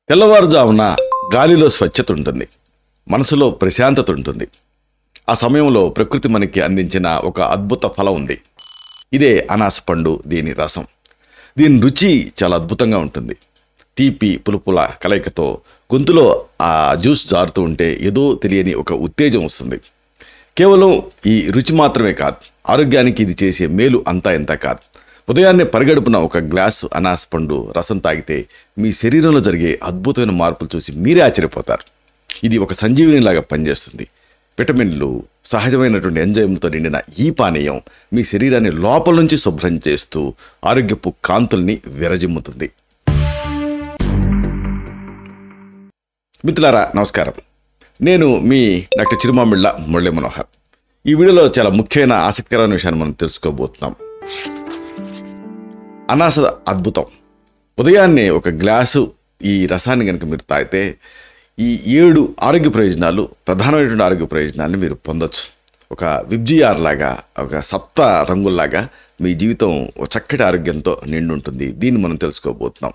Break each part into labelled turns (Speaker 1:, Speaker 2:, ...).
Speaker 1: తెల్లవారుజామున గాలిలో స్వచ్ఛత ఉంటుంది, మనసులో ప్రశాంతత ఉంటుంది. ఆ సమయంలో ప్రకృతి మనకి అందించిన ఒక అద్భుత ఫలం ఉంది. ఇదే అనాస పండు. దీని రసం, దీని రుచి చాలా అద్భుతంగా ఉంటుంది. తీపి పులుపుల కలయికతో గొంతులో ఆ జ్యూస్ జారుతూ ఉంటే ఏదో తెలియని ఒక ఉత్తేజం వస్తుంది. కేవలం ఈ రుచి మాత్రమే కాదు, ఆరోగ్యానికి ఇది చేసే మేలు అంతా ఇంత కాదు. ఉదయాన్నే పరిగడుపున ఒక గ్లాసు అనాస పండు రసం తాగితే మీ శరీరంలో జరిగే అద్భుతమైన మార్పులు చూసి మీరే ఆశ్చర్యపోతారు. ఇది ఒక సంజీవినిలాగా పనిచేస్తుంది. విటమిన్లు, సహజమైనటువంటి ఎంజైమ్లతో నిండిన ఈ పానీయం మీ శరీరాన్ని లోపల నుంచి శుభ్రం చేస్తూ ఆరోగ్యపు కాంతుల్ని విరజిమ్ముతుంది. మిత్రులారా నమస్కారం, నేను మీ డాక్టర్ చిరుమామిళ్ళ మురళీ మనోహర్. ఈ వీడియోలో చాలా ముఖ్యమైన ఆసక్తికరమైన విషయాన్ని మనం తెలుసుకోబోతున్నాం. అనాస అద్భుతం. ఉదయాన్నే ఒక గ్లాసు ఈ రసాన్ని కనుక మీరు తాగితే ఈ 7 ఆరోగ్య ప్రయోజనాలు, ప్రధానమైనటువంటి ఆరోగ్య ప్రయోజనాలను మీరు పొందొచ్చు. ఒక విబ్జిఆర్ లాగా, ఒక సప్త రంగుల్లాగా మీ జీవితం ఒక చక్కటి ఆరోగ్యంతో నిండి ఉంటుంది. దీన్ని మనం తెలుసుకోబోతున్నాం.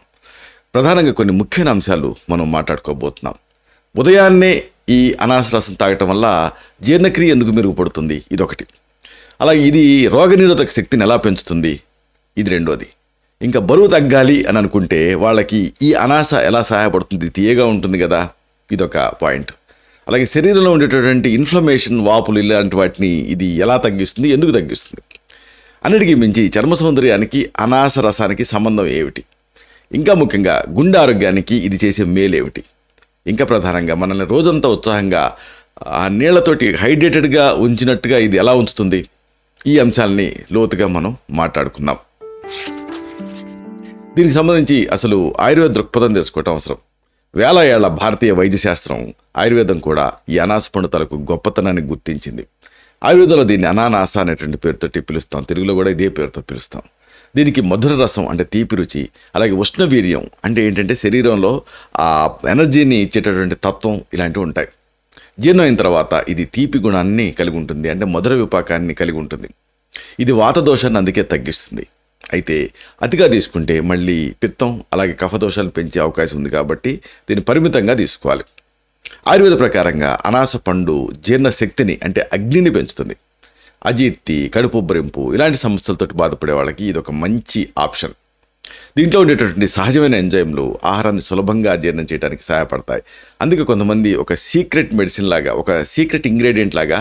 Speaker 1: ప్రధానంగా కొన్ని ముఖ్యమైన అంశాలు మనం మాట్లాడుకోబోతున్నాం. ఉదయాన్నే ఈ అనాస రసం తాగటం వల్ల జీర్ణక్రియ ఎందుకు మెరుగుపడుతుంది, ఇదొకటి. అలాగే ఇది రోగనిరోధక శక్తిని ఎలా పెంచుతుంది, ఇది రెండోది. ఇంకా బరువు తగ్గాలి అని అనుకుంటే వాళ్ళకి ఈ అనాస ఎలా సహాయపడుతుంది, తీయగా ఉంటుంది కదా, ఇదొక పాయింట్. అలాగే శరీరంలో ఉండేటటువంటి ఇన్ఫ్లమేషన్, వాపులు ఇలాంటి వాటిని ఇది ఎలా తగ్గిస్తుంది, ఎందుకు తగ్గిస్తుంది, అన్నిటికీ మించి చర్మ సౌందర్యానికి అనాస రసానికి సంబంధం ఏమిటి, ఇంకా ముఖ్యంగా గుండె ఆరోగ్యానికి ఇది చేసే మేలేమిటి, ఇంకా ప్రధానంగా మనల్ని రోజంతా ఉత్సాహంగా ఆ నీళ్లతోటి హైడ్రేటెడ్గా ఉంచినట్టుగా ఇది ఎలా ఉంచుతుంది, ఈ అంశాలని లోతుగా మనం మాట్లాడుకుందాం. దీనికి సంబంధించి అసలు ఆయుర్వేద దృక్పథం తెలుసుకోవటం అవసరం. వేల ఏళ్ల భారతీయ వైద్యశాస్త్రం, ఆయుర్వేదం కూడా ఈ అనాస పండు తలకు గొప్పతనాన్ని గుర్తించింది. ఆయుర్వేదంలో దీన్ని అనానాస అనేటువంటి పేరుతో పిలుస్తాం, తెలుగులో కూడా ఇదే పేరుతో పిలుస్తాం. దీనికి మధుర రసం అంటే తీపి రుచి, అలాగే ఉష్ణవీర్యం అంటే ఏంటంటే శరీరంలో ఆ ఎనర్జీని ఇచ్చేటటువంటి తత్వం, ఇలాంటివి ఉంటాయి. జీర్ణం అయిన తర్వాత ఇది తీపి గుణాన్ని కలిగి ఉంటుంది, అంటే మధుర విపాకాన్ని కలిగి ఉంటుంది. ఇది వాత దోషాన్ని అందుకే తగ్గిస్తుంది. అయితే అతిగా తీసుకుంటే మళ్ళీ పిత్తం, అలాగే కఫదోషాలను పెంచే అవకాశం ఉంది. కాబట్టి దీన్ని పరిమితంగా తీసుకోవాలి. ఆయుర్వేద ప్రకారంగా అనాస పండు జీర్ణశక్తిని అంటే అగ్నిని పెంచుతుంది. అజీర్తి, కడుపు ఉబ్బరింపు ఇలాంటి సమస్యలతో బాధపడే వాళ్ళకి ఇది ఒక మంచి ఆప్షన్. దీంట్లో ఉండేటటువంటి సహజమైన ఎంజైమ్లు ఆహారాన్ని సులభంగా జీర్ణం చేయడానికి సహాయపడతాయి. అందుకే కొంతమంది ఒక సీక్రెట్ మెడిసిన్ లాగా, ఒక సీక్రెట్ ఇంగ్రీడియంట్ లాగా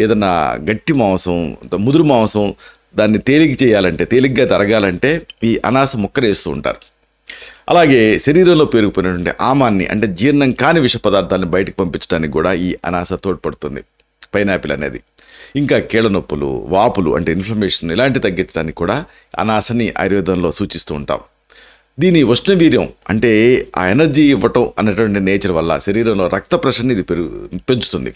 Speaker 1: ఏదన్నా గట్టి మాంసం, ముదురు మాంసం దాన్ని తేలిక చేయాలంటే, తేలిగ్గా తరగాలంటే ఈ అనాస ముక్కలు వేస్తూ ఉంటారు. అలాగే శరీరంలో పెరిగిపోయినటువంటి ఆమాన్ని అంటే జీర్ణం కాని విష పదార్థాలను బయటకు పంపించడానికి కూడా ఈ అనాస తోడ్పడుతుంది, పైనాపిల్ అనేది. ఇంకా కీళ్ళ నొప్పులు, వాపులు అంటే ఇన్ఫ్లమేషన్ ఇలాంటివి తగ్గించడానికి కూడా అనాసని ఆయుర్వేదంలో సూచిస్తూ ఉంటాం. దీని ఉష్ణవీర్యం అంటే ఆ ఎనర్జీ ఇవ్వటం అనేటువంటి నేచర్ వల్ల శరీరంలో రక్త ప్రెషర్ని ఇది పెంచుతుంది.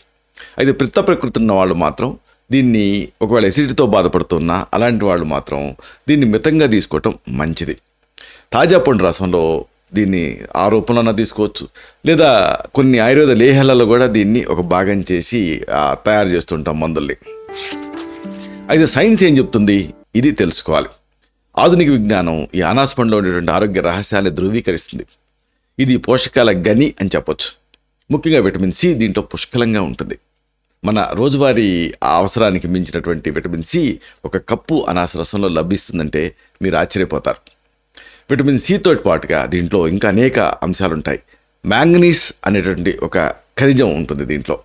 Speaker 1: అయితే పిత్త ప్రకృతి ఉన్న వాళ్ళు మాత్రం దీన్ని, ఒకవేళ ఎసిడిటీతో బాధపడుతున్నా అలాంటి వాళ్ళు మాత్రం దీన్ని మితంగా తీసుకోవటం మంచిది. తాజా పండు రసంలో దీన్ని ఆ రూపంలోనే తీసుకోవచ్చు, లేదా కొన్ని ఆయుర్వేద లేహాలలో కూడా దీన్ని ఒక భాగం చేసి తయారు చేస్తుంటాం మందుల్ని. అయితే సైన్స్ ఏం చెప్తుంది, ఇది తెలుసుకోవాలి. ఆధునిక విజ్ఞానం ఈ అనాస పండులో ఉండేటువంటి ఆరోగ్య రహస్యాన్ని ధృవీకరిస్తుంది. ఇది పోషకాల గని అని చెప్పొచ్చు. ముఖ్యంగా విటమిన్ సి దీంట్లో పుష్కలంగా ఉంటుంది. మన రోజువారీ అవసరానికి మించినటువంటి విటమిన్ సి ఒక కప్పు అనాస రసంలో లభిస్తుందంటే మీరు ఆశ్చర్యపోతారు. విటమిన్ సితో పాటుగా దీంట్లో ఇంకా అనేక అంశాలు ఉంటాయి. మ్యాంగనీస్ అనేటువంటి ఒక ఖనిజం ఉంటుంది దీంట్లో.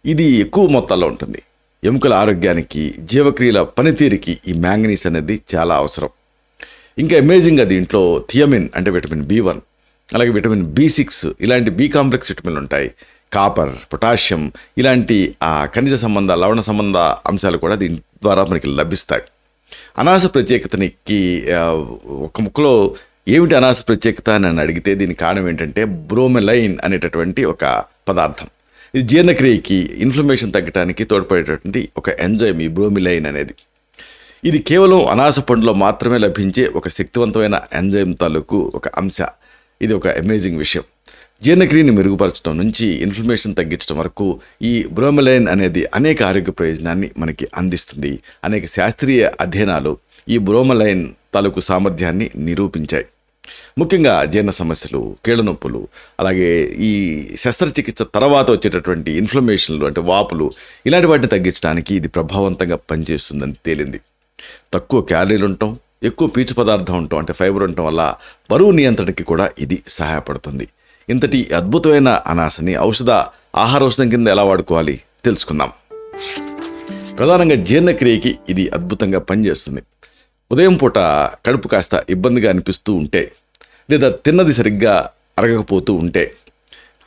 Speaker 1: ఇది ఎక్కువ మొత్తాల్లో ఉంటుంది. ఎముకల ఆరోగ్యానికి, జీవక్రియల పనితీరుకి ఈ మ్యాంగనీస్ అనేది చాలా అవసరం. ఇంకా అమేజింగ్గా దీంట్లో థియమిన్ అంటే విటమిన్ B1, అలాగే విటమిన్ B6 ఇలాంటి బి కాంప్లెక్స్ విటమిన్లు ఉంటాయి. కాపర్, పొటాషియం ఇలాంటి ఖనిజ సంబంధ, లవణ సంబంధ అంశాలు కూడా దీని ద్వారా మనకి లభిస్తాయి. అనాస ప్రత్యేకతనికి ఒక ముక్కలో ఏమిటి అనాస ప్రత్యేకత అని అడిగితే దీనికి కారణం ఏంటంటే బ్రోమెలైన్ అనేటటువంటి ఒక పదార్థం. ఇది జీర్ణక్రియకి, ఇన్ఫ్లమేషన్ తగ్గడానికి తోడ్పడేటటువంటి ఒక ఎంజైమ్ ఈ బ్రోమిలైన్ అనేది. ఇది కేవలం అనాస పండులో మాత్రమే లభించే ఒక శక్తివంతమైన ఎంజైమ్ తాలూకు ఒక అంశ. ఇది ఒక అమేజింగ్ విషయం. జీర్ణక్రియని మెరుగుపరచడం నుంచి ఇన్ఫ్లమేషన్ తగ్గించడం వరకు ఈ బ్రోమెలైన్ అనేది అనేక ఆరోగ్య ప్రయోజనాన్ని మనకి అందిస్తుంది. అనేక శాస్త్రీయ అధ్యయనాలు ఈ బ్రోమెలైన్ తాలూకు సామర్థ్యాన్ని నిరూపించాయి. ముఖ్యంగా జీర్ణ సమస్యలు, కీళ్ళ నొప్పులు, అలాగే ఈ శస్త్రచికిత్స తర్వాత వచ్చేటటువంటి ఇన్ఫ్లమేషన్లు అంటే వాపులు, ఇలాంటి వాటిని తగ్గించడానికి ఇది ప్రభావవంతంగా పనిచేస్తుందని తేలింది. తక్కువ క్యాలరీలు ఉండటం, ఎక్కువ పీచు పదార్థం ఉండటం అంటే ఫైబర్ ఉండటం వల్ల బరువు నియంత్రణకి కూడా ఇది సహాయపడుతుంది. ఇంతటి అద్భుతమైన అనాసని ఆహారౌషధం కింద ఎలా వాడుకోవాలి తెలుసుకుందాం. ప్రధానంగా జీర్ణక్రియకి ఇది అద్భుతంగా పనిచేస్తుంది. ఉదయం పూట కడుపు కాస్త ఇబ్బందిగా అనిపిస్తూ ఉంటే, లేదా తిన్నది సరిగ్గా అరగకపోతూ ఉంటే,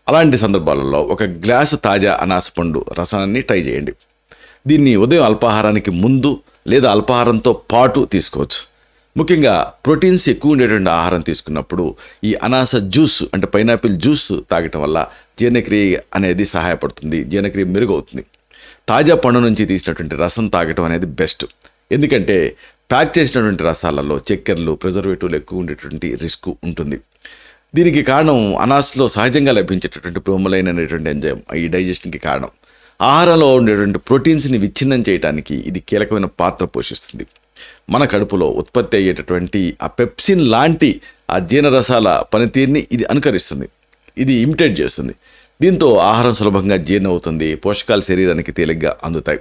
Speaker 1: అలాంటి సందర్భాలలో ఒక గ్లాసు తాజా అనాస పండు రసాన్ని ట్రై చేయండి. దీన్ని ఉదయం అల్పాహారానికి ముందు లేదా అల్పాహారంతో పాటు తీసుకోవచ్చు. ముఖ్యంగా ప్రోటీన్స్ ఎక్కువ ఉండేటువంటి ఆహారం తీసుకున్నప్పుడు ఈ అనాస జ్యూస్ అంటే పైనాపిల్ జ్యూస్ తాగటం వల్ల జీర్ణక్రియ అనేది సహాయపడుతుంది, జీర్ణక్రియ మెరుగవుతుంది. తాజా పండు నుంచి తీసినటువంటి రసం తాగటం అనేది బెస్ట్. ఎందుకంటే ప్యాక్ చేసినటువంటి రసాలలో చక్కెరలు, ప్రిజర్వేటివ్లు ఎక్కువ ఉండేటువంటి రిస్క్ ఉంటుంది. దీనికి కారణం అనాసలో సహజంగా లభించేటటువంటి బ్రోమలైన్ అనేటువంటి ఎంజైమ్ ఈ డైజెషన్కి కారణం. ఆహారంలో ఉండేటువంటి ప్రోటీన్స్ని విచ్ఛిన్నం చేయడానికి ఇది కీలకమైన పాత్ర పోషిస్తుంది. మన కడుపులో ఉత్పత్తి అయ్యేటటువంటి ఆ పెప్సిన్ లాంటి ఆ జీర్ణరసాల పనితీరుని ఇది అనుకరిస్తుంది, ఇది ఇమిటేట్ చేస్తుంది. దీంతో ఆహారం సులభంగా జీర్ణం అవుతుంది, పోషకాలు శరీరానికి తేలిగ్గా అందుతాయి.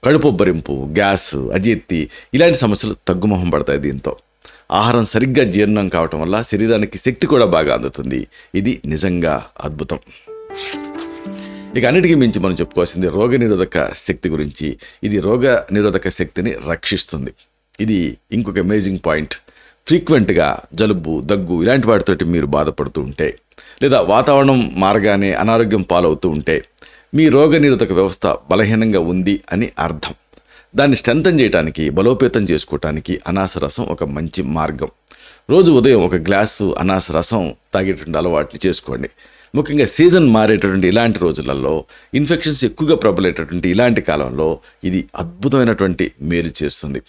Speaker 1: కడుపు ఉబ్బరింపు, గ్యాస్, అజీర్తి ఇలాంటి సమస్యలు తగ్గుముఖం పడతాయి. దీంతో ఆహారం సరిగ్గా జీర్ణం కావటం వల్ల శరీరానికి శక్తి కూడా బాగా అందుతుంది. ఇది నిజంగా అద్భుతం. ఇక అన్నిటికీ మించి మనం చెప్పుకోవాల్సింది రోగనిరోధక శక్తి గురించి. ఇది రోగ నిరోధక శక్తిని రక్షిస్తుంది. ఇది ఇంకొక అమేజింగ్ పాయింట్. ఫ్రీక్వెంట్గా జలుబు, దగ్గు ఇలాంటి వాటితోటి మీరు బాధపడుతూ ఉంటే, లేదా వాతావరణం మారగానే అనారోగ్యం పాలవుతూ ఉంటే మీ రోగనిరోధక వ్యవస్థ బలహీనంగా ఉంది అని అర్థం. దాన్ని స్ట్రెంథన్ చేయడానికి, బలోపేతం చేసుకోవటానికి అనాస రసం ఒక మంచి మార్గం. రోజు ఉదయం ఒక గ్లాసు అనాస రసం తాగేటువంటి అలవాటుని చేసుకోండి. ముఖ్యంగా సీజన్ మారేటటువంటి ఇలాంటి రోజులలో, ఇన్ఫెక్షన్స్ ఎక్కువగా ప్రబలేటటువంటి ఇలాంటి కాలంలో ఇది అద్భుతమైనటువంటి మేలు చేస్తుంది.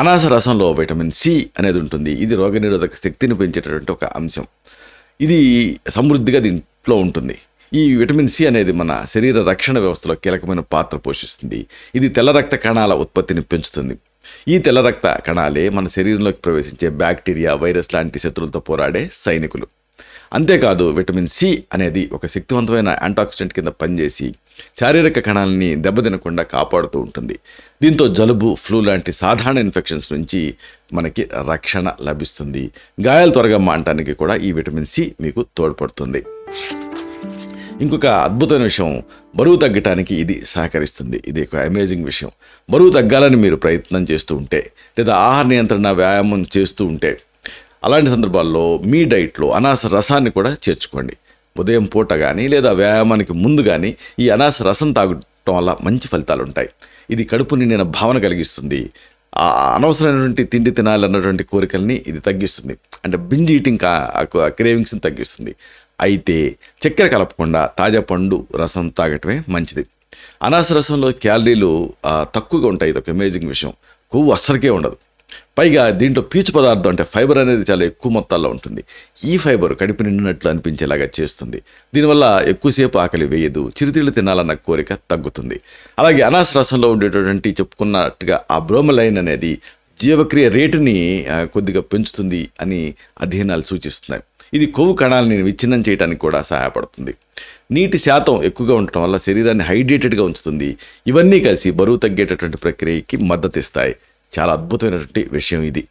Speaker 1: అనాస రసంలో విటమిన్ సి అనేది ఉంటుంది. ఇది రోగనిరోధక శక్తిని పెంచేటటువంటి ఒక అంశం. ఇది సమృద్ధిగా దీంట్లో ఉంటుంది. ఈ విటమిన్ సి అనేది మన శరీర రక్షణ వ్యవస్థలో కీలకమైన పాత్ర పోషిస్తుంది. ఇది తెల్ల రక్త కణాల ఉత్పత్తిని పెంచుతుంది. ఈ తెల్ల రక్త కణాలే మన శరీరంలోకి ప్రవేశించే బ్యాక్టీరియా, వైరస్ లాంటి శత్రువులతో పోరాడే సైనికులు. అంతేకాదు విటమిన్ సి అనేది ఒక శక్తివంతమైన యాంటాక్సిడెంట్ కింద పనిచేసి శారీరక కణాలని దెబ్బతినకుండా కాపాడుతూ ఉంటుంది. దీంతో జలుబు, ఫ్లూ లాంటి సాధారణ ఇన్ఫెక్షన్స్ నుంచి మనకి రక్షణ లభిస్తుంది. గాయాలు త్వరగా మానటానికి కూడా ఈ విటమిన్ సి మీకు తోడ్పడుతుంది. ఇంకొక అద్భుతమైన విషయం, బరువు తగ్గటానికి ఇది సహకరిస్తుంది. ఇది ఒక అమేజింగ్ విషయం. బరువు తగ్గాలని మీరు ప్రయత్నం చేస్తూ ఉంటే, లేదా ఆహార నియంత్రణ, వ్యాయామం చేస్తూ ఉంటే, అలాంటి సందర్భాల్లో మీ డైట్లో అనాస రసాన్ని కూడా చేర్చుకోండి. ఉదయం పూట కానీ లేదా వ్యాయామానికి ముందు కానీ ఈ అనాస రసం తాగటం వల్ల మంచి ఫలితాలు ఉంటాయి. ఇది కడుపు నిండిన భావన కలిగిస్తుంది. అనవసరమైనటువంటి తిండి తినాలన్నటువంటి కోరికల్ని ఇది తగ్గిస్తుంది. అంటే బింజ్ ఈటింగ్ క్రేవింగ్స్ని తగ్గిస్తుంది. అయితే చక్కెర కలపకుండా తాజా పండు రసం తాగటమే మంచిది. అనాస రసంలో క్యాలరీలు తక్కువగా ఉంటాయి. ఇది ఒక అమేజింగ్ విషయం. కొవ్వు అస్సలకే ఉండదు. పైగా దీంట్లో పీచు పదార్థం అంటే ఫైబర్ అనేది చాలా ఎక్కువ మొత్తాల్లో ఉంటుంది. ఈ ఫైబర్ కడుపు నిండినట్లు అనిపించేలాగా చేస్తుంది. దీనివల్ల ఎక్కువసేపు ఆకలి వేయదు, చిరుతిళ్ళు తినాలన్న కోరిక తగ్గుతుంది. అలాగే అనాస రసంలో ఉండేటటువంటి చెప్పుకున్నట్టుగా ఆ బ్రోమలైన్ అనేది జీవక్రియ రేటుని కొద్దిగా పెంచుతుంది అని అధ్యయనాలు సూచిస్తున్నాయి. ఇది కొవ్వు కణాలని విచ్ఛిన్నం చేయడానికి కూడా సహాయపడుతుంది. నీటి శాతం ఎక్కువగా ఉండటం వల్ల శరీరాన్ని హైడ్రేటెడ్గా ఉంచుతుంది. ఇవన్నీ కలిసి బరువు తగ్గేటటువంటి ప్రక్రియకి మద్దతు ఇస్తాయి. చాలా అద్భుతమైనటువంటి విషయం ఇది.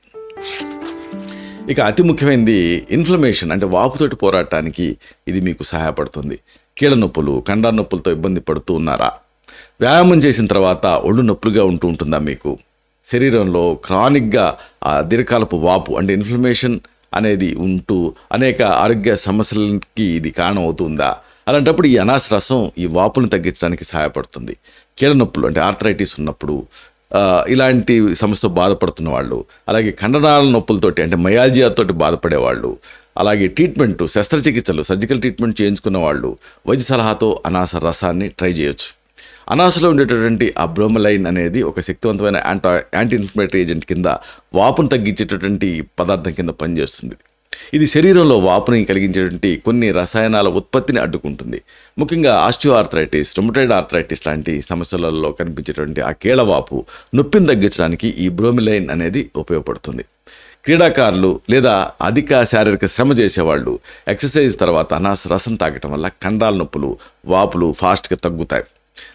Speaker 1: ఇక అతి ముఖ్యమైనది ఇన్ఫ్లమేషన్ అంటే వాపుతోటి పోరాటానికి ఇది మీకు సహాయపడుతుంది. కీళ్ళ నొప్పులు, కండర నొప్పులతో ఇబ్బంది పడుతూ ఉన్నారా? వ్యాయామం చేసిన తర్వాత ఒళ్ళు నొప్పులుగా ఉంటుందా మీకు? శరీరంలో క్రానిక్గా దీర్ఘకాలపు వాపు అంటే ఇన్ఫ్లమేషన్ అనేది ఉంటూ అనేక ఆరోగ్య సమస్యలకి ఇది కారణం అవుతుందా? అలాంటప్పుడు ఈ అనాస రసం ఈ వాపులను తగ్గించడానికి సహాయపడుతుంది. కీళ్ళ నొప్పులు అంటే ఆర్థరైటిస్ ఉన్నప్పుడు, ఇలాంటి సమస్యతో బాధపడుతున్న వాళ్ళు, అలాగే కండరాల నొప్పులతోటి అంటే మయాల్జియాతోటి బాధపడేవాళ్ళు, అలాగే శస్త్రచికిత్సలు, సర్జికల్ ట్రీట్మెంట్ చేయించుకున్న వాళ్ళు వైద్య సలహాతో అనాస రసాన్ని ట్రై చేయొచ్చు. అనాసలో ఉండేటటువంటి ఆ బ్రోమలైన్ అనేది ఒక శక్తివంతమైన యాంటీ ఇన్ఫ్లమేటరీ ఏజెంట్ కింద వాపును తగ్గించేటటువంటి పదార్థం కింద పనిచేస్తుంది. ఇది శరీరంలో వాపుని కలిగించేటువంటి కొన్ని రసాయనాల ఉత్పత్తిని అడ్డుకుంటుంది. ముఖ్యంగా ఆస్టియోఆర్థరైటిస్, రుమటాయిడ్ ఆర్థరైటిస్ లాంటి సమస్యలలో కనిపించేటువంటి ఆ కీళ్ళవాపు నొప్పిని తగ్గించడానికి ఈ బ్రోమిలైన్ అనేది ఉపయోగపడుతుంది. క్రీడాకారులు లేదా అధిక శారీరక శ్రమ చేసేవాళ్ళు ఎక్సర్సైజ్ తర్వాత అనాస రసం తాగటం వల్ల కండరాల నొప్పులు, వాపులు ఫాస్ట్గా తగ్గుతాయి.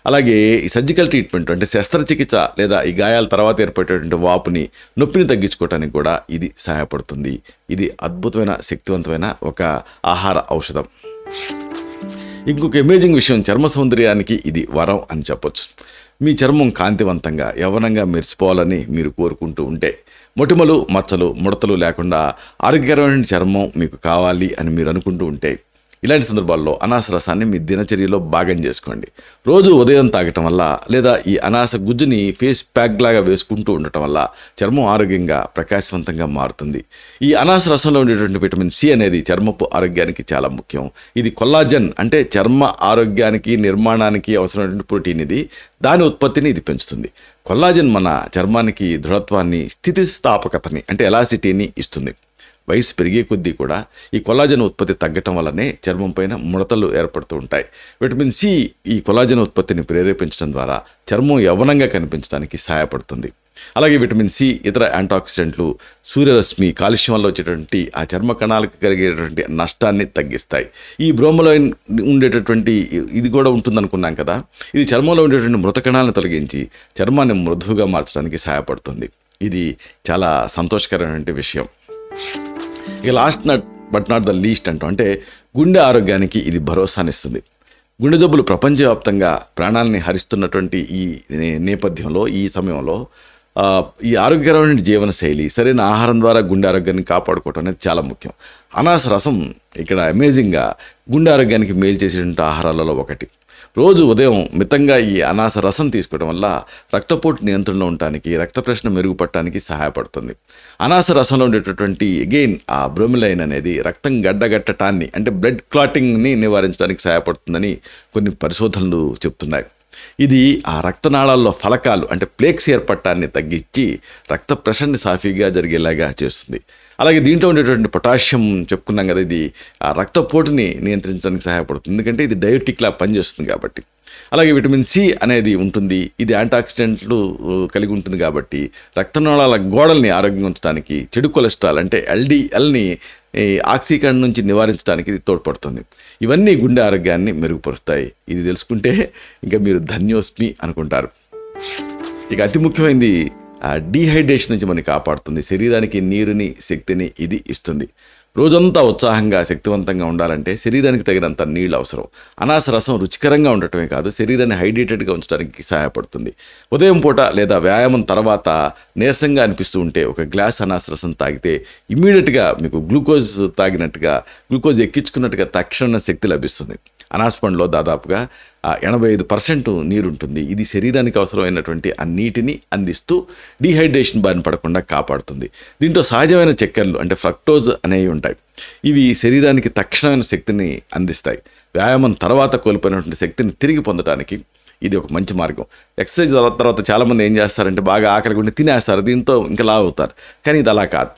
Speaker 1: అలాగే ఈ సర్జికల్ ట్రీట్మెంట్ అంటే శస్త్రచికిత్స లేదా ఈ గాయాల తర్వాత ఏర్పడేటువంటి వాపుని, నొప్పిని తగ్గించుకోవడానికి కూడా ఇది సహాయపడుతుంది. ఇది అద్భుతమైన శక్తివంతమైన ఒక ఆహార ఔషధం. ఇంకొక అమేజింగ్ విషయం, చర్మ సౌందర్యానికి ఇది వరం అని చెప్పొచ్చు. మీ చర్మం కాంతివంతంగా యవ్వనంగా మెరిసిపోవాలని మీరు కోరుకుంటూ ఉంటే, మొటిమలు, మచ్చలు, ముడతలు లేకుండా ఆరోగ్యకరమైన చర్మం మీకు కావాలి అని మీరు అనుకుంటూ ఉంటే, ఇలాంటి సందర్భాల్లో అనాస రసాన్ని మీ దినచర్యలో భాగం చేసుకోండి. రోజు ఉదయం తాగటం వల్ల లేదా ఈ అనాస గుజ్జుని ఫేస్ ప్యాక్ లాగా వేసుకుంటూ ఉండటం వల్ల చర్మం ఆరోగ్యంగా ప్రకాశవంతంగా మారుతుంది. ఈ అనాస రసంలో ఉండేటువంటి విటమిన్ సి అనేది చర్మపు ఆరోగ్యానికి చాలా ముఖ్యం. ఇది కొల్లాజన్ అంటే చర్మ ఆరోగ్యానికి, నిర్మాణానికి అవసరమైనటువంటి ప్రోటీన్. ఇది దాని ఉత్పత్తిని ఇది పెంచుతుంది. కొల్లాజన్ మన చర్మానికి దృఢత్వాన్ని, స్థితిస్థాపకతని అంటే ఎలాసిటీని ఇస్తుంది. వయసు పెరిగే కొద్దీ కూడా ఈ కొల్లాజన్ ఉత్పత్తి తగ్గటం వల్లనే చర్మం పైన ముడతలు ఏర్పడుతూ ఉంటాయి. విటమిన్ సి ఈ కొల్లాజన్ ఉత్పత్తిని ప్రేరేపించడం ద్వారా చర్మం యవ్వనంగా కనిపించడానికి సహాయపడుతుంది. అలాగే విటమిన్ సి, ఇతర యాంటాక్సిడెంట్లు సూర్యరశ్మి, కాలుష్యం వల్ల వచ్చేటువంటి ఆ చర్మ కణాలకు కలిగేటువంటి నష్టాన్ని తగ్గిస్తాయి. ఈ బ్రోమోలైన్ ఉండేటటువంటి ఇది కూడా ఉంటుందనుకున్నాం కదా, ఇది చర్మంలో ఉండేటువంటి మృత కణాలను తొలగించి చర్మాన్ని మృదువుగా మార్చడానికి సహాయపడుతుంది. ఇది చాలా సంతోషకరమైన విషయం. ఇక last but not the least అంటే గుండె ఆరోగ్యానికి ఇది భరోసానిస్తుంది. గుండె జబ్బులు ప్రపంచవ్యాప్తంగా ప్రాణాలని హరిస్తున్నటువంటి ఈ నేపథ్యంలో, ఈ సమయంలో ఈ ఆరోగ్యకరమైన జీవనశైలి, సరైన ఆహారం ద్వారా గుండె ఆరోగ్యాన్ని కాపాడుకోవటం అనేది చాలా ముఖ్యం. అనాస రసం ఇక్కడ అమేజింగ్గా గుండె ఆరోగ్యానికి మేలు చేసేటువంటి ఆహారాలలో ఒకటి. రోజు ఉదయం మితంగా ఈ అనాస రసం తీసుకోవడం వల్ల రక్తపోటు నియంత్రణలో ఉండటానికి, రక్త ప్రసరణ మెరుగుపడటానికి సహాయపడుతుంది. అనాస రసంలో ఉండేటటువంటి అగైన్ ఆ బ్రోమిలైన్ అనేది రక్తం గడ్డగట్టటాన్ని అంటే బ్లడ్ క్లాటింగ్ని నివారించడానికి సహాయపడుతుందని కొన్ని పరిశోధనలు చెప్తున్నాయి. ఇది ఆ రక్తనాళాల్లో ఫలకాలు అంటే ప్లేక్స్ ఏర్పడటాన్ని తగ్గించి రక్త ప్రసరణ సాఫీగా జరిగేలాగా చేస్తుంది. అలాగే దీంట్లో ఉండేటువంటి పొటాషియం చెప్పుకున్నాం కదా, ఇది ఆ రక్తపోటుని నియంత్రించడానికి సహాయపడుతుంది, ఎందుకంటే ఇది డయోటిక్లా పనిచేస్తుంది కాబట్టి. అలాగే విటమిన్ సి అనేది ఉంటుంది, ఇది యాంటాక్సిడెంట్లు కలిగి ఉంటుంది కాబట్టి రక్తనాళాల గోడల్ని ఆరోగ్యంగా ఉంచడానికి, చెడు కొలెస్ట్రాల్ అంటే ఎల్డిఎల్ని ఆక్సీకరణ నుంచి నివారించడానికి ఇది తోడ్పడుతుంది. ఇవన్నీ గుండె ఆరోగ్యాన్ని మెరుగుపరుస్తాయి. ఇది తెలుసుకుంటే ఇంకా మీరు ధన్యోస్మి అనుకుంటారు. ఇక అతి ముఖ్యమైనది డీహైడ్రేషన్ నుంచి మనకి కాపాడుతుంది. శరీరానికి నీరుని, శక్తిని ఇది ఇస్తుంది. రోజంతా ఉత్సాహంగా, శక్తివంతంగా ఉండాలంటే శరీరానికి తగినంత నీళ్ళు అవసరం. అనాస రసం రుచికరంగా ఉండటమే కాదు, శరీరాన్ని హైడ్రేటెడ్గా ఉంచడానికి సహాయపడుతుంది. ఉదయం పూట లేదా వ్యాయామం తర్వాత నీరసంగా అనిపిస్తూ ఉంటే ఒక గ్లాస్ అనాస రసం తాగితే ఇమ్మీడియట్గా మీకు గ్లూకోజ్ తాగినట్టుగా, గ్లూకోజ్ ఎక్కించుకున్నట్టుగా తక్షణ శక్తి లభిస్తుంది. అనాస పండులో దాదాపుగా 85% నీరు ఉంటుంది. ఇది శరీరానికి అవసరమైనటువంటి ఆ నీటిని అందిస్తూ డీహైడ్రేషన్ బారిన పడకుండా కాపాడుతుంది. దీంట్లో సహజమైన చక్కెరలు అంటే ఫ్రక్టోజ్ అనేవి ఉంటాయి. ఇవి శరీరానికి తక్షణమైన శక్తిని అందిస్తాయి. వ్యాయామం తర్వాత కోల్పోయినటువంటి శక్తిని తిరిగి పొందడానికి ఇది ఒక మంచి మార్గం. ఎక్సర్సైజ్ తర్వాత చాలామంది ఏం చేస్తారంటే బాగా ఆకలి ఉండి తినేస్తారు, దీంతో ఇంకా లావు అవుతారు. కానీ ఇది అలా కాదు.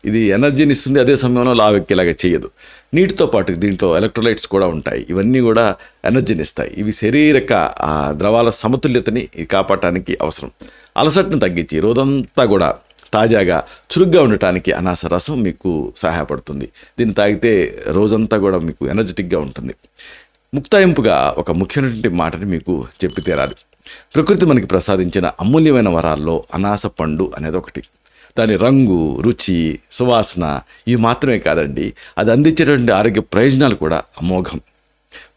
Speaker 1: ఇది ఎనర్జీని ఇస్తుంది, అదే సమయంలో లావు ఎక్కేలాగా చేయదు. నీటితో పాటు దీంట్లో ఎలక్ట్రోలైట్స్ కూడా ఉంటాయి. ఇవన్నీ కూడా ఎనర్జీని ఇస్తాయి. ఇవి శారీరక ద్రవాల సమతుల్యతని కాపాడటానికి అవసరం. అలసటను తగ్గించి రోజంతా కూడా తాజాగా, చురుగ్గా ఉండటానికి అనాస రసం మీకు సహాయపడుతుంది. దీన్ని తాగితే రోజంతా కూడా మీకు ఎనర్జెటిక్గా ఉంటుంది. ముక్తాయింపుగా ఒక ముఖ్యమైనటువంటి మాటని మీకు చెప్పి తీరాలి. ప్రకృతి మనకి ప్రసాదించిన అమూల్యమైన వరాల్లో అనాస పండు అనేది ఒకటి. దాని రంగు, రుచి, సువాసన ఇవి మాత్రమే కాదండి, అది అందించేటువంటి ఆరోగ్య ప్రయోజనాలు కూడా అమోఘం.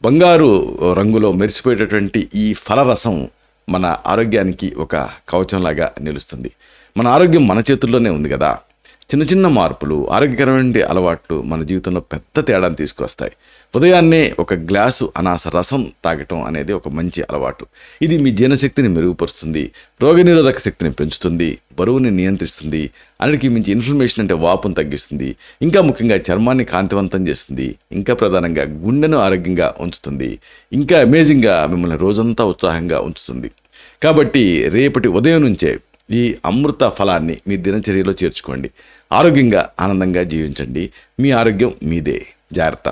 Speaker 1: బంగారు రంగులో మెరిసిపోయేటటువంటి ఈ ఫలరసం మన ఆరోగ్యానికి ఒక కవచంలాగా నిలుస్తుంది. మన ఆరోగ్యం మన చేతుల్లోనే ఉంది కదా. చిన్న చిన్న మార్పులు, ఆరోగ్యకరమైన అలవాట్లు మన జీవితంలో పెద్ద తేడాను తీసుకొస్తాయి. ఉదయాన్నే ఒక గ్లాసు అనాస రసం తాగటం అనేది ఒక మంచి అలవాటు. ఇది మీ జీర్ణశక్తిని మెరుగుపరుస్తుంది, రోగనిరోధక శక్తిని పెంచుతుంది, బరువుని నియంత్రిస్తుంది, అన్నిటికీ మించి ఇన్ఫ్లమేషన్ అంటే వాపును తగ్గిస్తుంది, ఇంకా ముఖ్యంగా చర్మాన్ని కాంతివంతం చేస్తుంది, ఇంకా ప్రధానంగా గుండెను ఆరోగ్యంగా ఉంచుతుంది, ఇంకా అమేజింగ్గా మిమ్మల్ని రోజంతా ఉత్సాహంగా ఉంచుతుంది. కాబట్టి రేపటి ఉదయం నుంచే ఈ అమృత ఫలాన్ని మీ దినచర్యలో చేర్చుకోండి. ఆరోగ్యంగా, ఆనందంగా జీవించండి. మీ ఆరోగ్యం మీదే. జాగ్రత్త.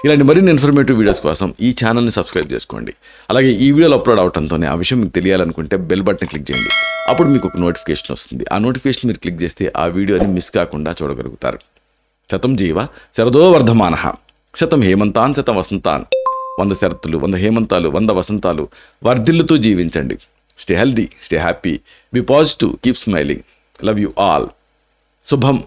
Speaker 1: ఇలాంటి మరిన్ని ఇన్ఫర్మేటివ్ వీడియోస్ కోసం ఈ ఛానల్ని సబ్స్క్రైబ్ చేసుకోండి. అలాగే ఈ వీడియోలు అప్లోడ్ అవడంతోనే ఆ విషయం మీకు తెలియాలనుకుంటే బెల్ బటన్ క్లిక్ చేయండి. అప్పుడు మీకు ఒక నోటిఫికేషన్ వస్తుంది. ఆ నోటిఫికేషన్ మీరు క్లిక్ చేస్తే ఆ వీడియోని మిస్ కాకుండా చూడగలుగుతారు. శతం జీవ శరదో వర్ధమానః, శతం హేమంతాన్ శతం వసంతాన్. 100 శరత్తులు, 100 హేమంతాలు, 100 వసంతాలు వర్ధిల్లుతూ జీవించండి. Stay healthy, stay happy, be positive, keep smiling. Love you all. శుభం.